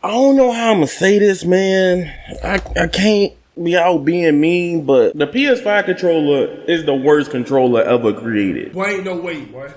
I don't know how I'm gonna say this, man. I can't be out being mean, but the PS5 controller is the worst controller ever created. Boy, ain't no way, boy.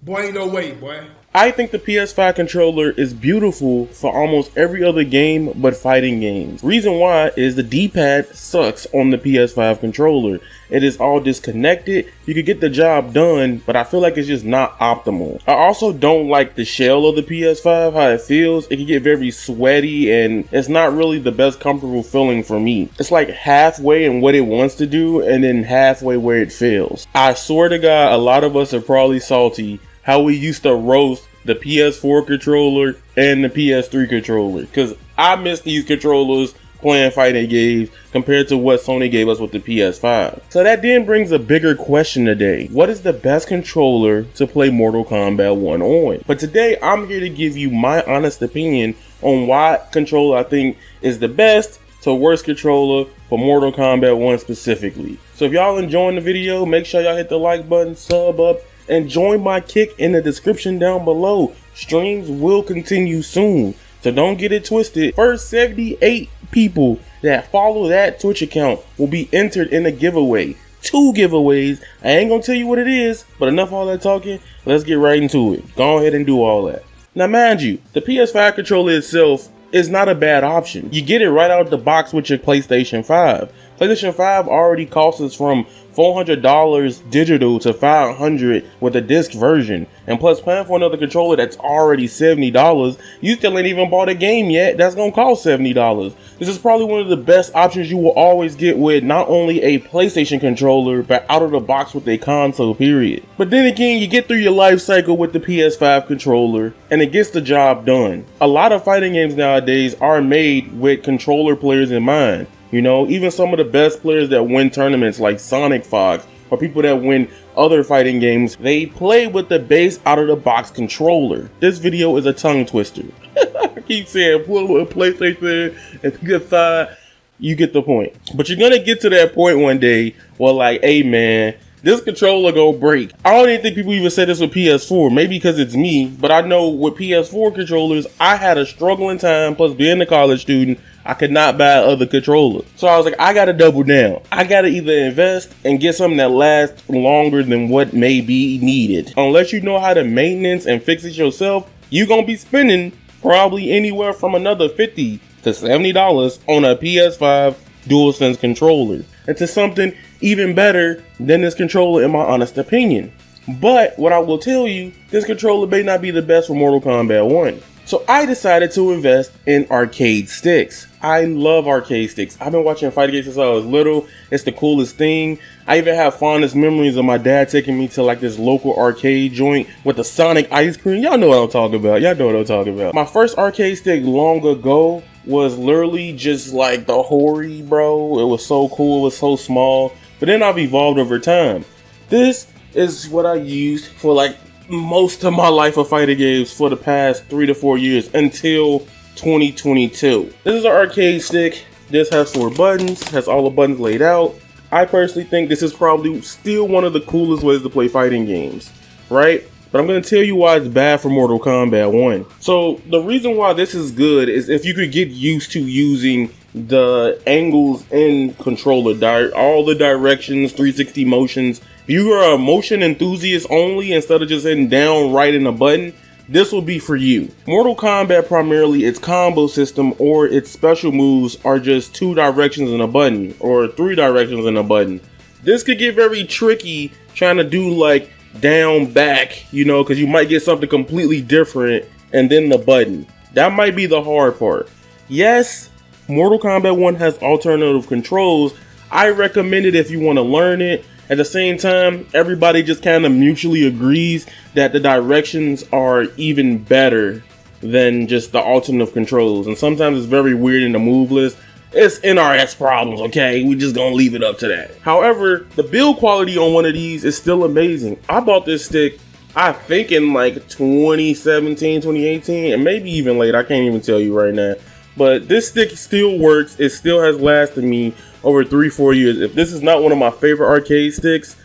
Boy, ain't no way, boy. I think the PS5 controller is beautiful for almost every other game but fighting games. Reason why is the D-pad sucks on the PS5 controller. It is all disconnected. You could get the job done, but I feel like it's just not optimal. I also don't like the shell of the PS5, how it feels. It can get very sweaty and it's not really the best comfortable feeling for me. It's like halfway in what it wants to do and then halfway where it fails. I swear to God, a lot of us are probably salty how we used to roast the PS4 controller and the PS3 controller, because I miss these controllers playing fighting games compared to what Sony gave us with the PS5. So that then brings a bigger question today. What is the best controller to play Mortal Kombat 1 on? But today I'm here to give you my honest opinion on why controller I think is the best to worst controller for Mortal Kombat 1 specifically. So if y'all enjoying the video, make sure y'all hit the like button, sub up, and join my kick in the description down below. Streams will continue soon, so don't get it twisted. First 78 people that follow that Twitch account will be entered in a giveaway. 2 giveaways. I ain't gonna tell you what it is, but enough all that talking, let's get right into it. Go ahead and do all that. Now mind you, the PS5 controller itself is not a bad option. You get it right out of the box with your PlayStation 5. PlayStation 5 already costs us from $400 digital to $500 with a disc version, and plus paying for another controller that's already $70, you still ain't even bought a game yet that's gonna cost $70. This is probably one of the best options you will always get with not only a PlayStation controller, but out of the box with a console, period. But then again, you get through your life cycle with the PS5 controller and it gets the job done. A lot of fighting games nowadays are made with controller players in mind. You know, even some of the best players that win tournaments like Sonic Fox or people that win other fighting games, they play with the base out of the box controller. This video is a tongue twister. I keep saying pull a PlayStation and PS5, you get the point. But you're gonna get to that point one day where like, hey man, this controller gonna break. I don't even think people even say this with PS4, maybe because it's me, but I know with PS4 controllers, I had a struggling time, plus being a college student, I could not buy other controllers. So I was like, I gotta double down. I gotta either invest and get something that lasts longer than what may be needed. Unless you know how to maintenance and fix it yourself, you're gonna be spending probably anywhere from another $50 to $70 on a PS5 DualSense controller. And to something even better than this controller in my honest opinion. But what I will tell you, this controller may not be the best for Mortal Kombat 1. So I decided to invest in arcade sticks. I love arcade sticks. I've been watching fighting games since I was little. It's the coolest thing. I even have fondest memories of my dad taking me to like this local arcade joint with the Sonic ice cream. Y'all know what I'm talking about. Y'all know what I'm talking about. My first arcade stick long ago was literally just like the Hori, bro. It was so cool. It was so small. But then I've evolved over time. This is what I used for like most of my life of fighting games for the past 3 to 4 years until 2022. This is an arcade stick. This has 4 buttons, has all the buttons laid out. I personally think this is probably still one of the coolest ways to play fighting games, right? But I'm going to tell you why it's bad for Mortal Kombat 1. So the reason why this is good is if you could get used to using the angles in controller, all the directions, 360 motions. If you are a motion enthusiast only instead of just hitting down, right, and a button, this will be for you. Mortal Kombat, primarily its combo system or its special moves are just 2 directions and a button, or 3 directions and a button. This could get very tricky trying to do like down, back, you know, because you might get something completely different and then the button. That might be the hard part. Yes, Mortal Kombat 1 has alternative controls. I recommend it if you want to learn it. At the same time, everybody just kind of mutually agrees that the directions are even better than just the alternative controls. And sometimes it's very weird in the move list. It's NRS problems, okay? We just gonna leave it up to that. However, the build quality on one of these is still amazing. I bought this stick, I think in like 2017, 2018, and maybe even late. I can't even tell you right now. But this stick still works. It still has lasted me over 3-4 years. If this is not one of my favorite arcade sticks,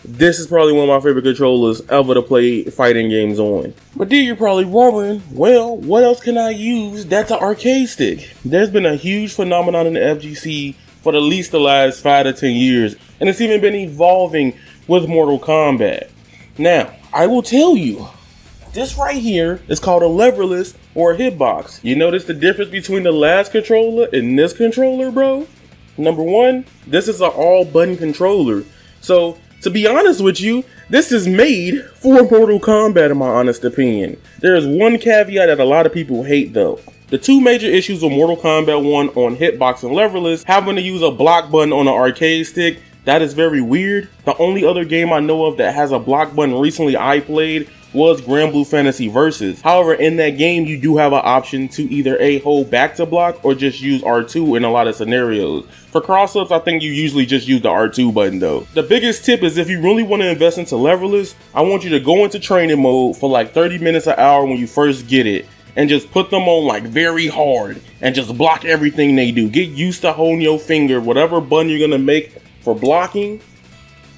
this is probably one of my favorite controllers ever to play fighting games on. But then you're probably wondering, well, what else can I use that's an arcade stick? There's been a huge phenomenon in the FGC for at least the last 5 to 10 years, and it's even been evolving with Mortal Kombat. Now, I will tell you, this right here is called a Leverless or a hitbox. You notice the difference between the last controller and this controller, bro? Number one, this is an all button controller. So, to be honest with you, this is made for Mortal Kombat in my honest opinion. There is one caveat that a lot of people hate though. The two major issues with Mortal Kombat 1 on hitbox and Leverless, having to use a block button on an arcade stick, that is very weird. The only other game I know of that has a block button recently I played was Grand Blue Fantasy Versus. However, in that game, you do have an option to either hold back to block or just use R2 in a lot of scenarios. For cross-ups, I think you usually just use the R2 button though. The biggest tip is if you really want to invest into Leverless, I want you to go into training mode for like 30 minutes an hour when you first get it, and just put them on like very hard and just block everything they do. Get used to holding your finger, whatever button you're gonna make for blocking.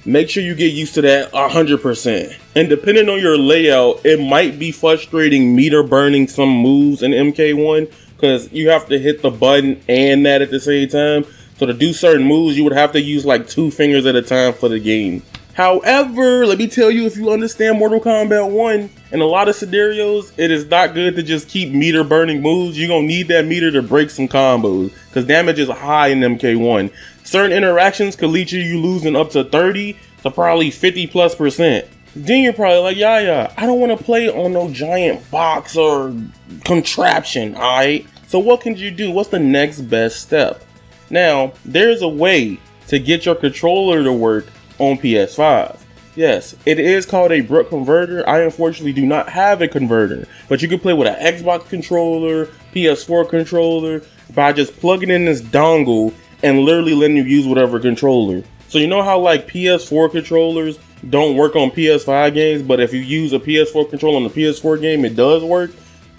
Make sure you get used to that 100%. And depending on your layout, it might be frustrating meter burning some moves in MK1 because you have to hit the button and that at the same time. So to do certain moves, you would have to use like 2 fingers at a time for the game. However, let me tell you, if you understand Mortal Kombat 1, in a lot of scenarios, it is not good to just keep meter burning moves. You're gonna need that meter to break some combos because damage is high in MK1. Certain interactions could lead to you losing up to 30 to probably 50+%. Then you're probably like, Yaya, I don't want to play on no giant box or contraption, alright? So what can you do? What's the next best step? Now, there's a way to get your controller to work on PS5. Yes, it is called a Brook converter. I unfortunately do not have a converter, but you can play with an Xbox controller, PS4 controller, by just plugging in this dongle and literally letting you use whatever controller. So you know how like PS4 controllers don't work on PS5 games, but if you use a PS4 controller on the PS4 game, it does work?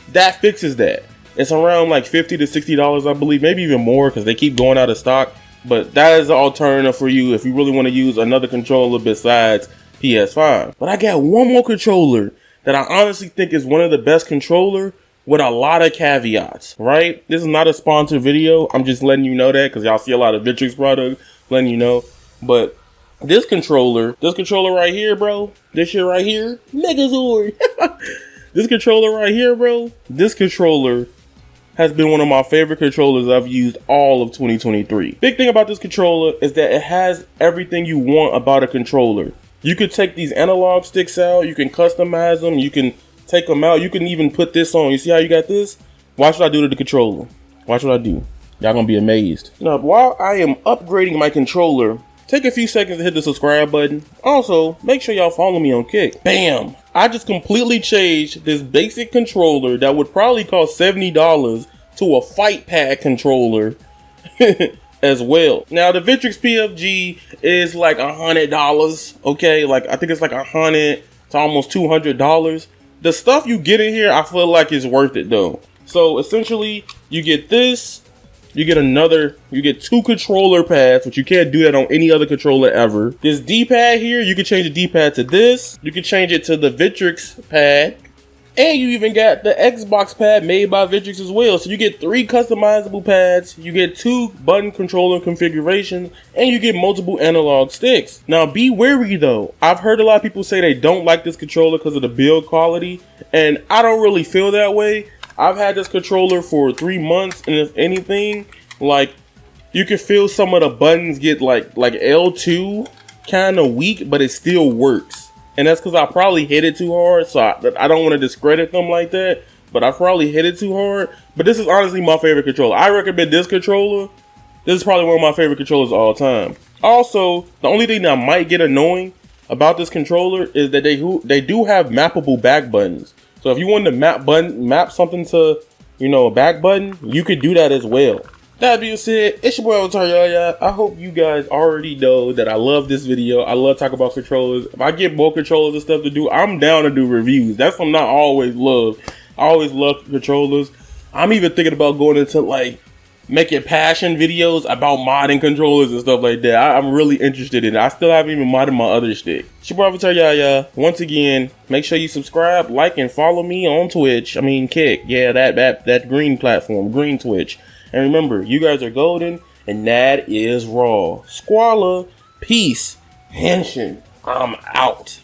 That fixes that. It's around like $50 to $60, I believe, maybe even more because they keep going out of stock. But that is the alternative for you if you really want to use another controller besides PS5. But I got one more controller that I honestly think is one of the best controller with a lot of caveats, right? This is not a sponsored video. I'm just letting you know that because y'all see a lot of Victrix products, letting you know. But this controller right here, bro, this shit right here, Megazord. This controller right here, bro, this controller has been one of my favorite controllers I've used all of 2023. Big thing about this controller is that it has everything you want about a controller. You could take these analog sticks out, you can customize them, you can take them out, you can even put this on. You see how you got this? Watch what I do to the controller. Watch what I do. Y'all gonna be amazed. Now, while I am upgrading my controller, take a few seconds to hit the subscribe button. Also, make sure y'all follow me on Kick. Bam! I just completely changed this basic controller that would probably cost $70 to a fight pad controller as well. Now, the Victrix BFG is like $100, okay? Like, I think it's like $100 to almost $200. The stuff you get in here, I feel like is worth it though. So, essentially, you get this. You get 2 controller pads, which you can't do that on any other controller ever. This D-pad here, you can change the D-pad to this. You can change it to the Victrix pad. And you even got the Xbox pad made by Victrix as well. So you get 3 customizable pads, you get 2 button controller configurations, and you get multiple analog sticks. Now be wary though. I've heard a lot of people say they don't like this controller because of the build quality, and I don't really feel that way. I've had this controller for 3 months, and if anything, like, you can feel some of the buttons get like L2 kind of weak, but it still works. And that's because I probably hit it too hard, so I don't want to discredit them like that, but I probably hit it too hard. But this is honestly my favorite controller. I recommend this controller. This is probably one of my favorite controllers of all time. Also, the only thing that might get annoying about this controller is that they do have mappable back buttons. So if you wanted to map something to, you know, a back button, you could do that as well. That being said, it's your boy Avataryaya. I hope you guys already know that I love this video. I love talking about controllers. If I get more controllers and stuff to do, I'm down to do reviews. That's something I always love. I always love controllers. I'm even thinking about going into like making passion videos about modding controllers and stuff like that. I'm really interested in it. I still haven't even modded my other stick. It's your boy Avataryaya. Once again, make sure you subscribe, like, and follow me on Twitch. I mean, Kick. Yeah, that green platform, green Twitch. And remember, you guys are golden, and that is raw. Squalor, peace, henshin. I'm out.